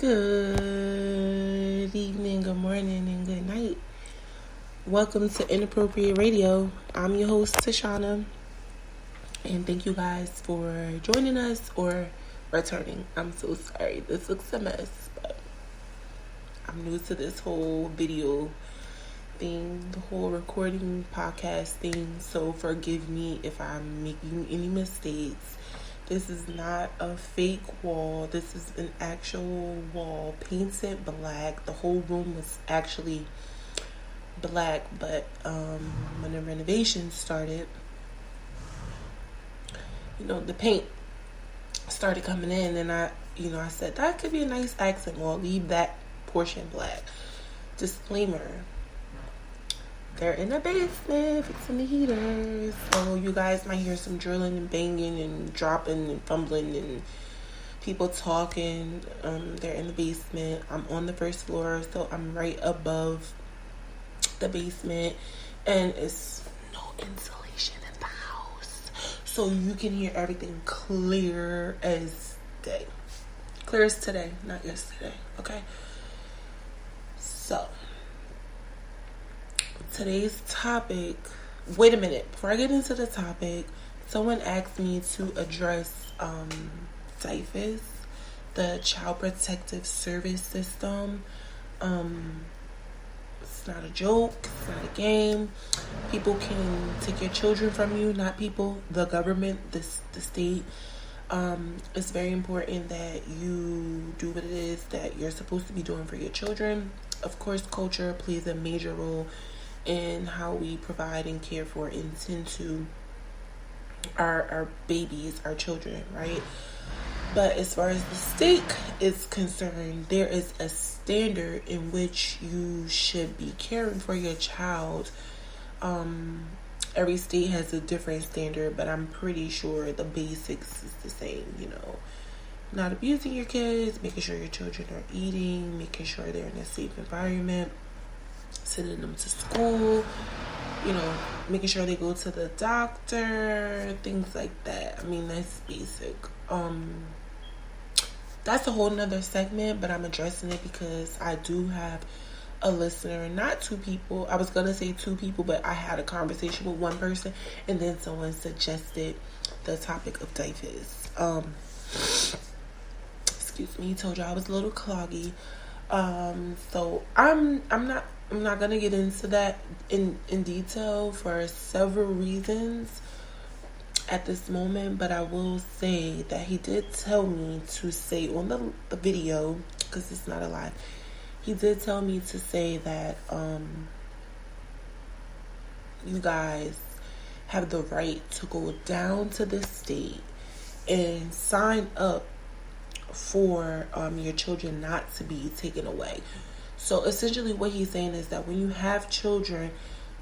Good evening, good morning, and good night. Welcome to Inappropriate Radio. I'm your host, Tashana, and thank you guys for joining us or returning. I'm so sorry. This looks a mess, but I'm new to this whole video thing, the whole recording podcast thing, so forgive me if I'm making any mistakes. This is not a fake wall. This is an actual wall painted black. The whole room was actually black, but when the renovation started, the paint started coming in, and I said that could be a nice accent wall. Leave that portion black. Disclaimer: they're in the basement fixing the heaters, so you guys might hear some drilling and banging and dropping and fumbling and people talking. They're in the basement. I'm on the first floor, so I'm right above the basement, and it's no insulation in the house, so you can hear everything clear as day. Clear as today, not yesterday. Okay, so today's topic, wait a minute, before I get into the topic, someone asked me to address DIFAS, the Child Protective Service System. It's not a joke, it's not a game. People can take your children from you, not people, the government, the state. It's very important that you do what it is that you're supposed to be doing for your children. Of course, culture plays a major role in how we provide and care for and tend to our babies, our children, right? But as far as the state is concerned, there is a standard in which you should be caring for your child. Every state has a different standard, but I'm pretty sure the basics is the same, not abusing your kids, making sure your children are eating, making sure they're in a safe environment, sending them to school, making sure they go to the doctor, things like that. I mean, that's basic. That's a whole nother segment, but I'm addressing it because I do have a listener, not two people. I was going to say two people, but I had a conversation with one person, and then someone suggested the topic of DIFAS. Excuse me, told you I was a little cloggy. So I'm not gonna get into that in detail for several reasons at this moment, but I will say that he did tell me to say on the video, because it's not a live, he did tell me to say that you guys have the right to go down to the state and sign up for your children not to be taken away. So essentially what he's saying is that when you have children,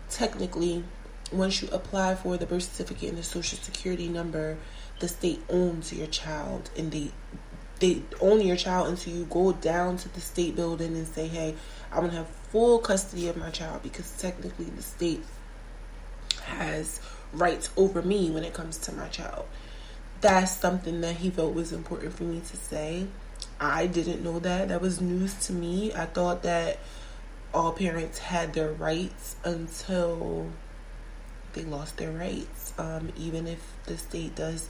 technically, once you apply for the birth certificate and the social security number, the state owns your child, and they own your child until you go down to the state building and say, hey, I'm going to have full custody of my child, because technically the state has rights over me when it comes to my child. That's something that he felt was important for me to say. I didn't know that. That was news to me. I thought that all parents had their rights until they lost their rights. Even if the state does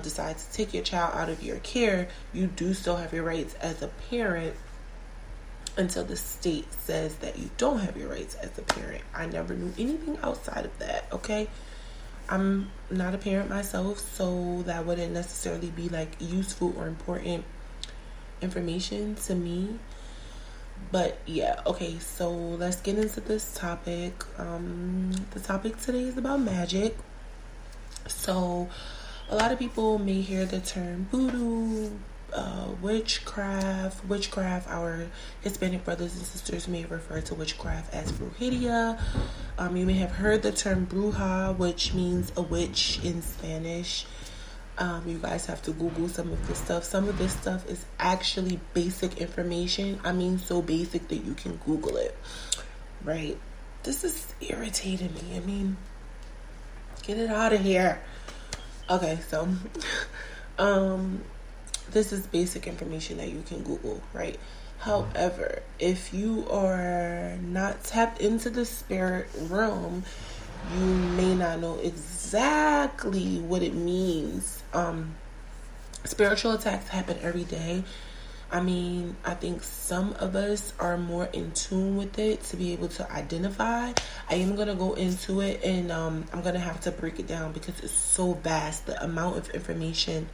decide to take your child out of your care, you do still have your rights as a parent until the state says that you don't have your rights as a parent. I never knew anything outside of that, okay? I'm not a parent myself, so that wouldn't necessarily be like useful or important information to me. But yeah, okay, so let's get into this topic. The topic today is about magic. So a lot of people may hear the term voodoo, witchcraft. Our Hispanic brothers and sisters may refer to witchcraft as brujeria. You may have heard the term bruja, which means a witch in Spanish. You guys have to Google some of this stuff. Some of this stuff is actually basic information. I mean, so basic that you can Google it, right? This is irritating me. I mean, get it out of here. Okay, so this is basic information that you can Google, right? However, if you are not tapped into the spirit realm, you may not know exactly what it means. Spiritual attacks happen every day. I mean, I think some of us are more in tune with it to be able to identify. I am going to go into it, and I'm going to have to break it down because it's so vast. The amount of information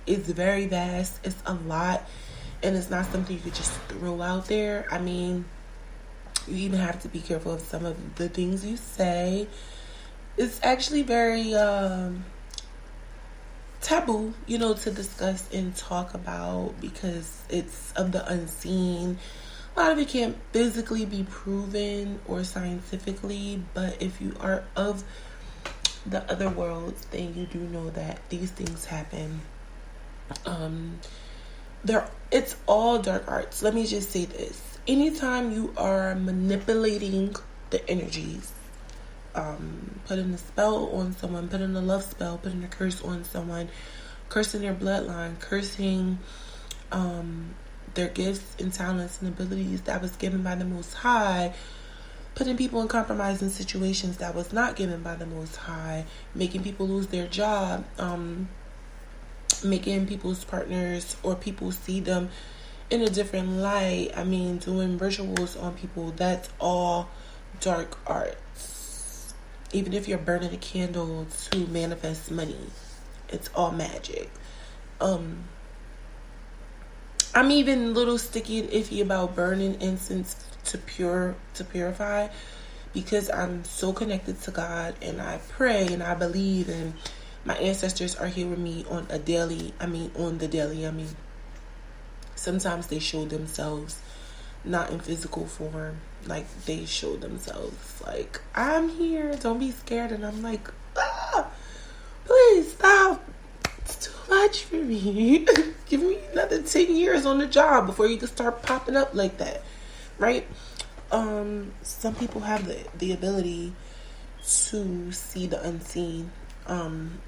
is very vast. It's a lot, and it's not something you could just throw out there. I mean, you even have to be careful of some of the things you say. It's actually very taboo, to discuss and talk about because it's of the unseen. A lot of it can't physically be proven or scientifically, but if you are of the other worlds, then you do know that these things happen. It's all dark arts. Let me just say this. Anytime you are manipulating the energies, putting a spell on someone, putting a love spell, putting a curse on someone, cursing their bloodline, cursing their gifts and talents and abilities that was given by the Most High, putting people in compromising situations that was not given by the Most High, making people lose their job, making people's partners or people see them in a different light. I mean, doing rituals on people, that's all dark arts. Even if you're burning a candle to manifest money, it's all magic. I'm even a little sticky and iffy about burning incense to purify, because I'm so connected to God and I pray and I believe, and my ancestors are here with me on the daily. Sometimes they show themselves not in physical form. Like, they show themselves like, I'm here, don't be scared. And I'm like, please stop. It's too much for me. Give me another 10 years on the job before you can start popping up like that. Right? Some people have the ability to see the unseen. And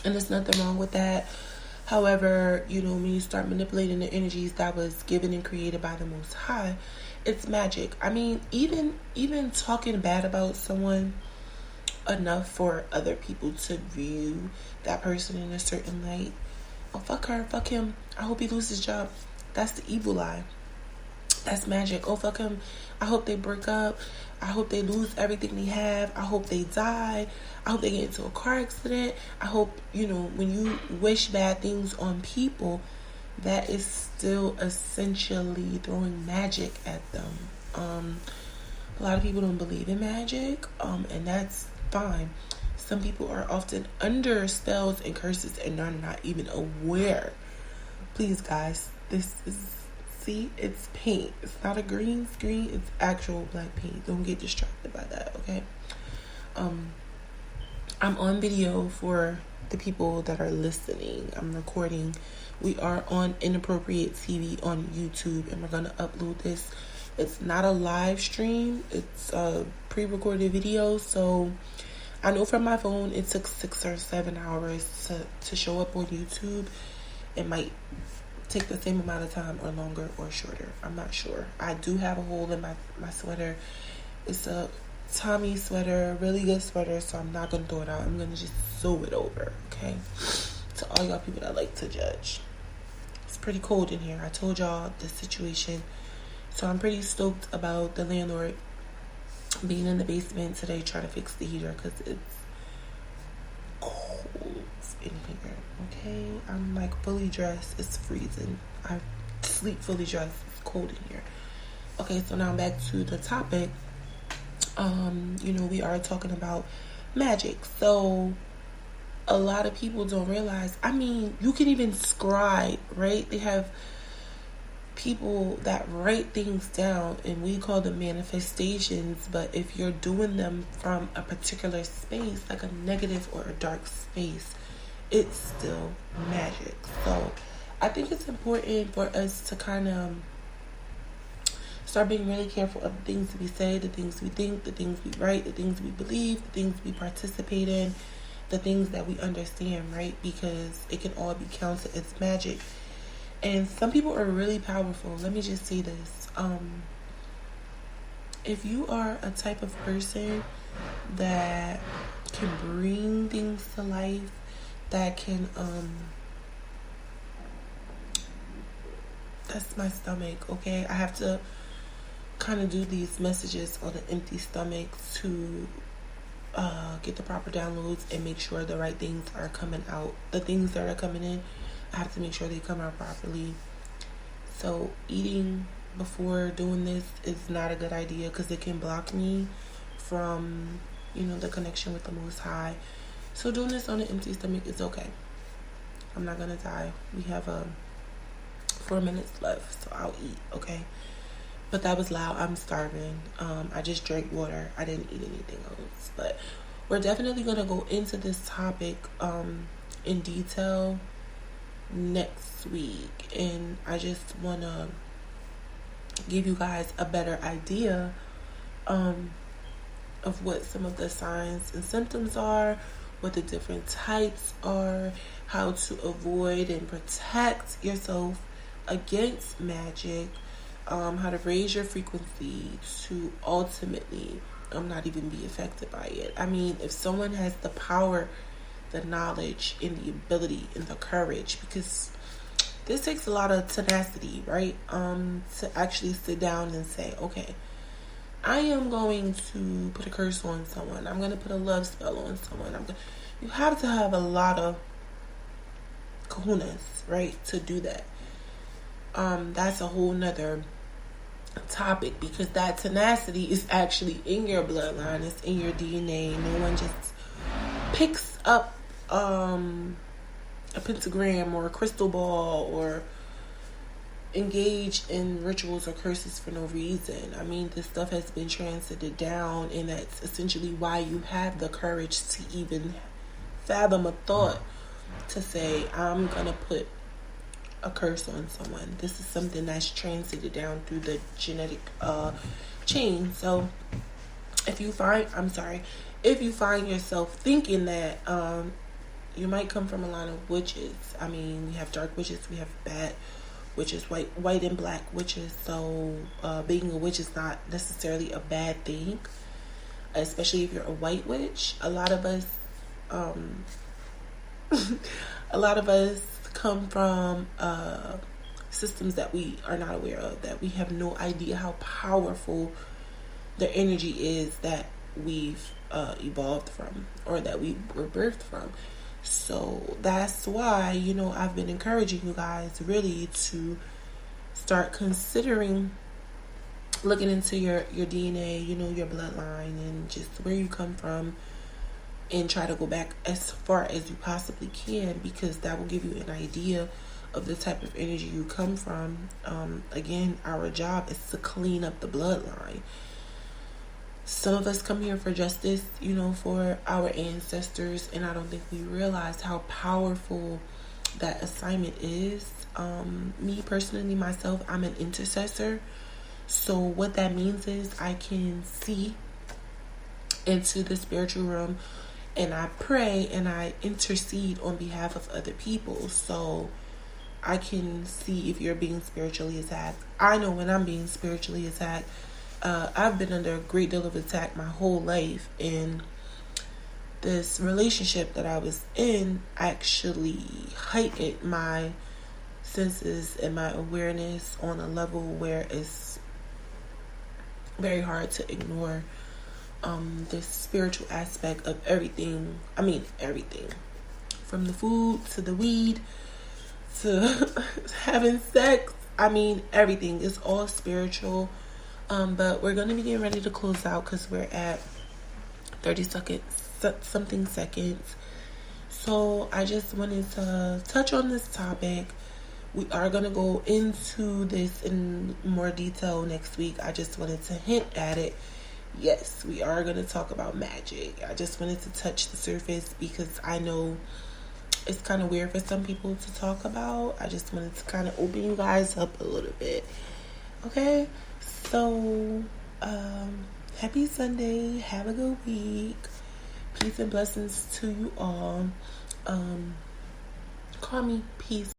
there's nothing wrong with that. However, when you start manipulating the energies that was given and created by the Most High, it's magic. I mean, even talking bad about someone enough for other people to view that person in a certain light. Oh, fuck her, fuck him, I hope he loses his job. That's the evil eye. That's magic. Oh, fuck him, I hope they break up. I hope they lose everything they have. I hope they die. I hope they get into a car accident. I hope, when you wish bad things on people, that is still essentially throwing magic at them. A lot of people don't believe in magic, and that's fine. Some people are often under spells and curses and are not even aware. Please, guys, this is... See, it's paint. It's not a green screen. It's actual black paint. Don't get distracted by that, okay? I'm on video for the people that are listening. I'm recording. We are on Inappropriate TV on YouTube, and we're going to upload this. It's not a live stream. It's a pre-recorded video, so I know from my phone it took 6 or 7 hours to show up on YouTube. It might take the same amount of time or longer or shorter. I'm not sure. I do have a hole in my sweater. It's a Tommy sweater, really good sweater, so I'm not going to throw it out. I'm going to just sew it over, okay? To all y'all people that like to judge. It's pretty cold in here. I told y'all the situation. So I'm pretty stoked about the landlord being in the basement today trying to fix the heater because it's cold in here. Okay, I'm like fully dressed. It's freezing. I sleep fully dressed. It's cold in here. Okay, so now back to the topic. We are talking about magic. So a lot of people don't realize, I mean, you can even scribe, right? They have people that write things down, and we call them manifestations. But if you're doing them from a particular space, like a negative or a dark space, it's still magic. So I think it's important for us to kind of start being really careful of the things we say, the things we think, the things we write, the things we believe, the things we participate in, the things that we understand, right? Because it can all be counted as magic. And some people are really powerful. Let me just say this. If you are a type of person that can bring things to life, that can, that's my stomach, okay? I have to kind of do these messages on an empty stomach to get the proper downloads and make sure the right things are coming out. The things that are coming in, I have to make sure they come out properly. So eating before doing this is not a good idea because it can block me from, the connection with the Most High. So doing this on an empty stomach is okay. I'm not gonna die. We have 4 minutes left, so I'll eat, okay? But that was loud. I'm starving. I just drank water. I didn't eat anything else. But we're definitely gonna go into this topic in detail next week, and I just want to give you guys a better idea of what some of the signs and symptoms are, what the different types are, how to avoid and protect yourself against magic, how to raise your frequency to ultimately not even be affected by it. I mean, if someone has the power, the knowledge, and the ability, and the courage, because this takes a lot of tenacity, right? To actually sit down and say, okay, I am going to put a curse on someone. I'm going to put a love spell on someone. You have to have a lot of kahunas, right, to do that. That's a whole nother topic, because that tenacity is actually in your bloodline. It's in your DNA. No one just picks up a pentagram or a crystal ball or engage in rituals or curses for no reason. I mean, this stuff has been translated down, and that's essentially why you have the courage to even fathom a thought to say, I'm gonna put a curse on someone. This is something that's translated down through the genetic chain. So if you find yourself thinking that you might come from a line of witches. I mean, we have dark witches, we have bad witches, white and black witches. So being a witch is not necessarily a bad thing, especially if you're a white witch. A lot of us come from systems that we are not aware of, that we have no idea how powerful the energy is that we've evolved from, or that we were birthed from. So that's why, I've been encouraging you guys really to start considering looking into your DNA, your bloodline, and just where you come from, and try to go back as far as you possibly can, because that will give you an idea of the type of energy you come from. Again, our job is to clean up the bloodline. Some of us come here for justice, for our ancestors, and I don't think we realize how powerful that assignment is. Me personally, myself, I'm an intercessor. So what that means is I can see into the spiritual realm, and I pray and I intercede on behalf of other people. So I can see if you're being spiritually attacked. I know when I'm being spiritually attacked. I've been under a great deal of attack my whole life, and this relationship that I was in actually heightened my senses and my awareness on a level where it's very hard to ignore this spiritual aspect of everything. I mean, everything. From the food to the weed to having sex. I mean, everything is all spiritual. But we're going to be getting ready to close out because we're at 30 something seconds. So I just wanted to touch on this topic. We are going to go into this in more detail next week. I just wanted to hint at it. Yes, we are going to talk about magic. I just wanted to touch the surface because I know it's kind of weird for some people to talk about. I just wanted to kind of open you guys up a little bit. Okay? So, happy Sunday. Have a good week. Peace and blessings to you all. Call me. Peace.